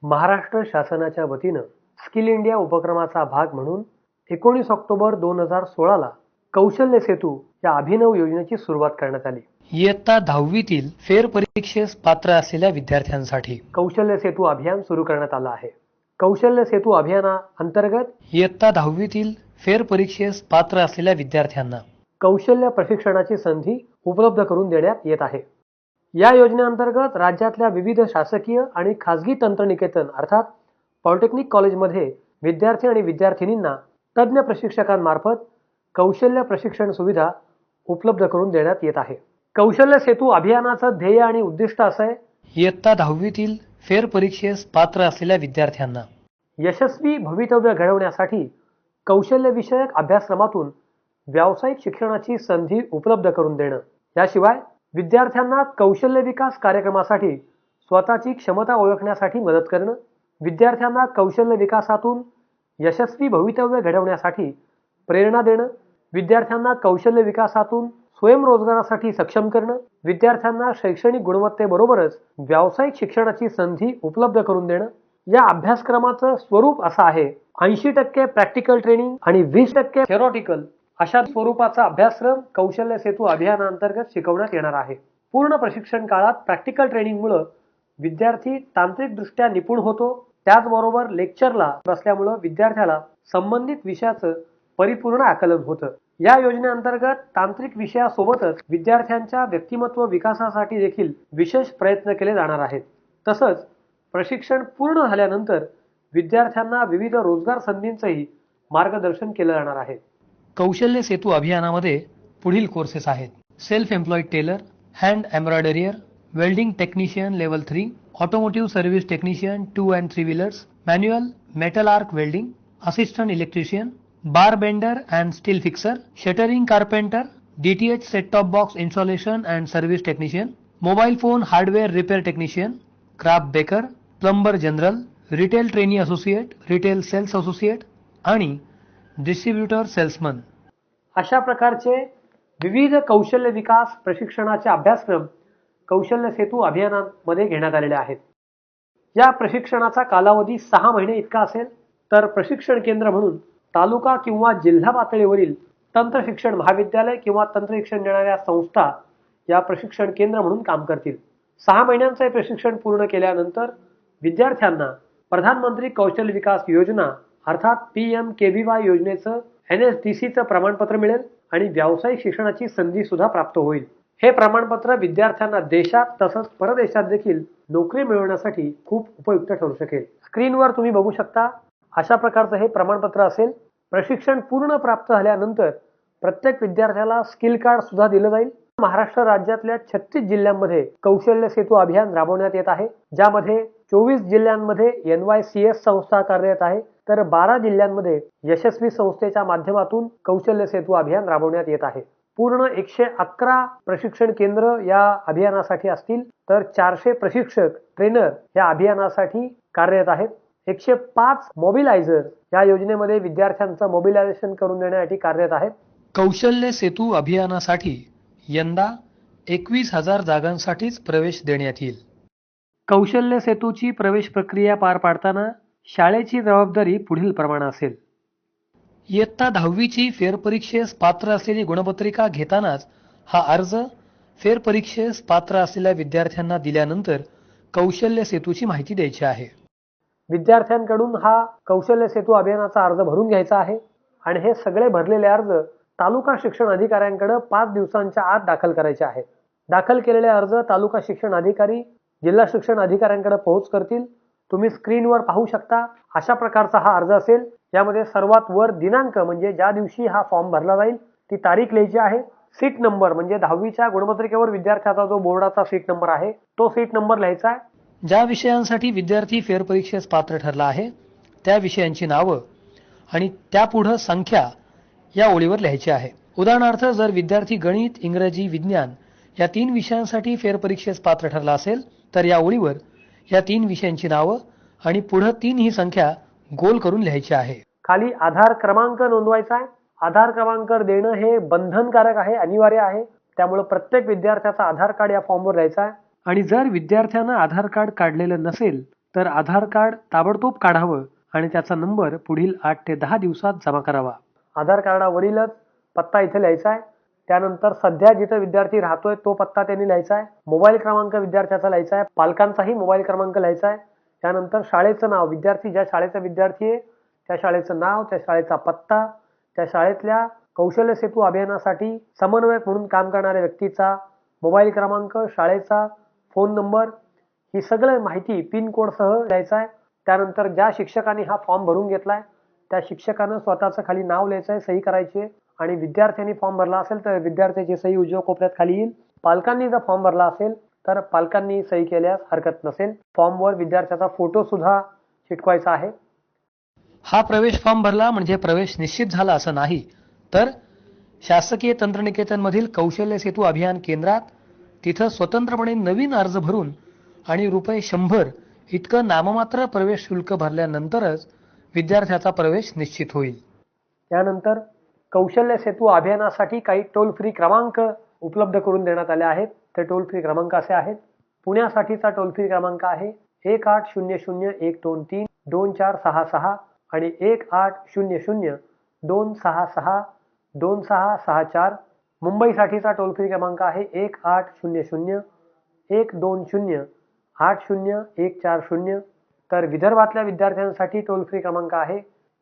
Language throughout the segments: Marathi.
महाराष्ट्र शासनाच्या वतीनं स्किल इंडिया उपक्रमाचा भाग म्हणून 19 ऑक्टोबर 2016ला कौशल्य सेतू या अभिनव योजनेची सुरुवात करण्यात आली. इयत्ता 10वीतील फेरपरीक्षेस पात्र असलेल्या विद्यार्थ्यांसाठी कौशल्य सेतू अभियान सुरू करण्यात आलं आहे. कौशल्य सेतू अभियानाअंतर्गत इयत्ता 10वीतील फेरपरीक्षेस पात्र असलेल्या विद्यार्थ्यांना कौशल्य प्रशिक्षणाची संधी उपलब्ध करून देण्यात येत आहे. या योजनेअंतर्गत राज्यातल्या विविध शासकीय आणि खासगी तंत्रनिकेतन अर्थात पॉलिटेक्निक कॉलेजमध्ये विद्यार्थी आणि विद्यार्थिनींना तज्ज्ञ प्रशिक्षकांमार्फत कौशल्य प्रशिक्षण सुविधा उपलब्ध करून देण्यात येत आहे. कौशल्य सेतू अभियानाचं ध्येय आणि उद्दिष्ट असं आहे, इयत्ता 10वीतील फेरपरीक्षेस पात्र असलेल्या विद्यार्थ्यांना यशस्वी भवितव्य घडवण्यासाठी कौशल्यविषयक अभ्यासक्रमातून व्यावसायिक शिक्षणाची संधी उपलब्ध करून देणं. याशिवाय विद्यार्थ्यांना कौशल्य विकास कार्यक्रमासाठी स्वतःची क्षमता ओळखण्यासाठी मदत करणं, विद्यार्थ्यांना कौशल्य विकासातून यशस्वी भवितव्य घडवण्यासाठी प्रेरणा देणं, विद्यार्थ्यांना कौशल्य विकासातून स्वयंरोजगारासाठी सक्षम करणं, विद्यार्थ्यांना शैक्षणिक गुणवत्तेबरोबरच व्यावसायिक शिक्षणाची संधी उपलब्ध करून देणं. या अभ्यासक्रमाचं स्वरूप असं आहे, 80% प्रॅक्टिकल ट्रेनिंग आणि 20% थेरॉटिकल अशा स्वरूपाचा अभ्यासक्रम कौशल्य सेतू अभियानाअंतर्गत शिकवण्यात येणार आहे. पूर्ण प्रशिक्षण काळात प्रॅक्टिकल ट्रेनिंगमुळे विद्यार्थी तांत्रिकदृष्ट्या निपुण होतो. त्याचबरोबर लेक्चरला बसल्यामुळे विद्यार्थ्याला संबंधित विषयाचं परिपूर्ण आकलन होतं. या योजनेअंतर्गत तांत्रिक विषयासोबतच विद्यार्थ्यांच्या व्यक्तिमत्व विकासासाठी देखील विशेष प्रयत्न केले जाणार आहेत. तसंच प्रशिक्षण पूर्ण झाल्यानंतर विद्यार्थ्यांना विविध रोजगार संधींचंही मार्गदर्शन केलं जाणार आहे. कौशल्य सेतू अभियानामध्ये पुढील कोर्सेस आहेत: self employed tailor, hand embroiderer, welding technician level 3, automotive service technician 2 and 3 wheelers, manual metal arc welding, assistant electrician, bar bender and steel fixer, shuttering carpenter, DTH set top box installation and service technician, mobile phone hardware repair technician, craft baker, plumber general, retail trainee associate, retail sales associate आणि डिस्ट्रीब्युटर सेल्समन अशा प्रकारचे विविध कौशल्य विकास प्रशिक्षणाचे अभ्यासक्रम कौशल्य सेतू अभियानामध्ये घेण्यात आलेले आहेत. या प्रशिक्षणाचा कालावधी 6 महिने इतका असेल. तर प्रशिक्षण केंद्र म्हणून तालुका किंवा जिल्हा पातळीवरील तंत्र शिक्षण महाविद्यालय किंवा तंत्र शिक्षण देणाऱ्या संस्था या प्रशिक्षण केंद्र म्हणून काम करतील. 6 महिन्यांचे प्रशिक्षण पूर्ण केल्यानंतर विद्यार्थ्यांना प्रधानमंत्री कौशल्य विकास योजना अर्थात PMKVY योजनेचं NSDCचं प्रमाणपत्र मिळेल आणि व्यावसायिक शिक्षणाची संधी सुद्धा प्राप्त होईल. हे प्रमाणपत्र विद्यार्थ्यांना देशात तसंच परदेशात देखील नोकरी मिळवण्यासाठी खूप उपयुक्त ठरू शकेल. स्क्रीनवर तुम्ही बघू शकता, अशा प्रकारचं हे प्रमाणपत्र असेल. प्रशिक्षण पूर्ण प्राप्त झाल्यानंतर प्रत्येक विद्यार्थ्याला स्किल कार्ड सुद्धा दिलं जाईल. महाराष्ट्र राज्यातल्या 36 जिल्ह्यांमध्ये कौशल्य सेतू अभियान राबवण्यात येत आहे, ज्यामध्ये 24 जिल्ह्यांमध्ये NYCS संस्था कार्यरत आहे, तर 12 जिल्ह्यांमध्ये यशस्वी संस्थेच्या माध्यमातून कौशल्य सेतू अभियान राबवण्यात येत आहे. पूर्ण 111 प्रशिक्षण केंद्र या अभियानासाठी असतील, तर 400 प्रशिक्षक ट्रेनर या अभियानासाठी कार्यरत आहेत. 105 मोबिलायझर या योजनेमध्ये विद्यार्थ्यांचं मोबिलायझेशन करून देण्यासाठी कार्यरत आहेत. कौशल्य सेतू अभियानासाठी यंदा 21,000 जागांसाठीच प्रवेश देण्यात येईल. कौशल्य सेतूची प्रवेश प्रक्रिया पार पाडताना शाळेची जबाबदारी पुढील प्रमाणे असेल. इयत्ता 10वीची फेरपरीक्षेस पात्र असलेली गुणपत्रिका घेतानाच हा अर्ज फेरपरीक्षेस पात्र असलेल्या विद्यार्थ्यांना दिल्यानंतर कौशल्य सेतूची माहिती द्यायची आहे. विद्यार्थ्यांकडून हा कौशल्य सेतू अभियानाचा अर्ज भरून घ्यायचा आहे आणि हे सगळे भरलेले अर्ज तालुका शिक्षण अधिकाऱ्यांकडे 5 दिवसांच्या आत दाखल करायचे आहेत. दाखल केलेले अर्ज तालुका शिक्षण अधिकारी जिल्हा शिक्षण अधिकाऱ्यांकडे पोहोच करतील. तुम्ही स्क्रीनवर पाहू शकता, अशा प्रकारचा हा अर्ज असेल. यामध्ये सर्वात वर दिनांक म्हणजे ज्या दिवशी हा फॉर्म भरला जाईल ती तारीख लिहायची आहे. सीट नंबर म्हणजे 10वीच्या गुणपत्रिकेवर विद्यार्थ्याचा जो बोर्डाचा सीट नंबर आहे तो सीट नंबर लिहायचा आहे. ज्या विषयांसाठी विद्यार्थी फेरपरीक्षेस पात्र ठरला आहे त्या विषयांची नावं आणि त्यापुढं संख्या या ओळीवर लिहायची आहे. उदाहरणार्थ, जर विद्यार्थी गणित, इंग्रजी, विज्ञान या 3 विषयांसाठी फेरपरीक्षेस पात्र ठरला असेल तर या ओळीवर या 3 विषयांची नावं आणि पुढं 3 ही संख्या गोल करून लिहायची आहे. खाली आधार क्रमांक नोंदवायचा आहे. आधार क्रमांक देणं हे बंधनकारक आहे, अनिवार्य आहे. त्यामुळे प्रत्येक विद्यार्थ्याचा आधार कार्ड या फॉर्मवर लिहायचा आहे. आणि जर विद्यार्थ्यानं आधार कार्ड काढलेलं नसेल तर आधार कार्ड ताबडतोब काढावं आणि त्याचा नंबर पुढील 8 ते 10 दिवसात जमा करावा. आधार कार्डावरीलच पत्ता इथे लिहायचा आहे. त्यानंतर सध्या जिथं विद्यार्थी राहतोय तो पत्ता त्यांनी लिहायचा आहे. मोबाईल क्रमांक विद्यार्थ्याचा लिहायचा आहे. पालकांचाही मोबाईल क्रमांक लिहायचा आहे. त्यानंतर शाळेचं नाव, विद्यार्थी ज्या शाळेचा विद्यार्थी आहे त्या शाळेचं नाव, त्या शाळेचा पत्ता, त्या शाळेतल्या कौशल्य सेतू अभियानासाठी समन्वयक म्हणून काम करणाऱ्या व्यक्तीचा मोबाईल क्रमांक, शाळेचा फोन नंबर, ही सगळी माहिती पिन कोडसह द्यायचा आहे. त्यानंतर ज्या शिक्षकांनी हा फॉर्म भरून घेतलाय त्या शिक्षकानं स्वतःचं खाली नाव लिहायचं आहे, सही करायची आहे आणि विद्यार्थ्यांनी फॉर्म भरला असेल तर विद्यार्थ्याची सही उजव्या कोपऱ्यात खाली येईल. पालकांनी जर फॉर्म भरला असेल तर पालकांनी सही केल्यास हरकत नसेल. फॉर्मवर विद्यार्थ्याचा फोटो सुद्धा चिटकवायचा आहे. हा प्रवेश फॉर्म भरला म्हणजे प्रवेश निश्चित झाला असं नाही, तर शासकीय तंत्रनिकेतनमधील कौशल्य सेतू अभियान केंद्रात तिथं स्वतंत्रपणे नवीन अर्ज भरून आणि ₹100 इतकं नाममात्र प्रवेश शुल्क भरल्यानंतरच विद्यार्थ्याचा प्रवेश निश्चित होईल. त्यानंतर कौशल्य सेतू अभियानासाठी काही टोल फ्री क्रमांक उपलब्ध करून देण्यात आले आहेत. ते टोल फ्री क्रमांक असे आहेत. पुण्यासाठीचा टोल फ्री क्रमांक आहे 1800-123-2466 आणि 1800-266-2664. मुंबईसाठीचा टोल फ्री क्रमांक आहे 1800-120-80-140. तर विदर्भातल्या विद्यार्थ्यांसाठी टोल फ्री क्रमांक आहे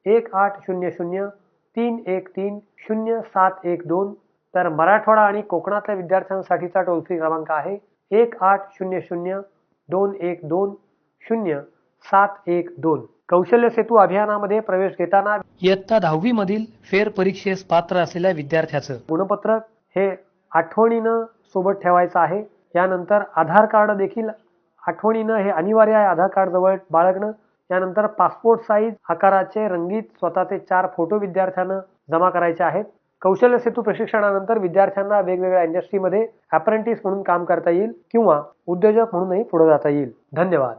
1800-313-0712. तर मराठवाडा आणि कोकणातल्या विद्यार्थ्यांसाठीचा टोल फ्री क्रमांक आहे 1800-212-0712. कौशल्य सेतू अभियानामध्ये प्रवेश घेताना इयत्ता 10वी मधील फेर परीक्षेस पात्र असलेल्या विद्यार्थ्याचं गुणपत्रक हे आठवणीनं सोबत ठेवायचं आहे. यानंतर आधार कार्ड देखील आठवणीनं हे अनिवार्य आहे आधार कार्ड जवळ बाळगणं. यानंतर पासपोर्ट साईज आकाराचे रंगीत स्वतःचे 4 फोटो विद्यार्थ्यांना जमा करायचे आहेत. कौशल्य सेतू प्रशिक्षणानंतर विद्यार्थ्यांना वेगवेगळ्या इंडस्ट्रीमध्ये अप्रेंटिस म्हणून काम करता येईल किंवा उद्योजक म्हणूनही पुढे जाता येईल. धन्यवाद.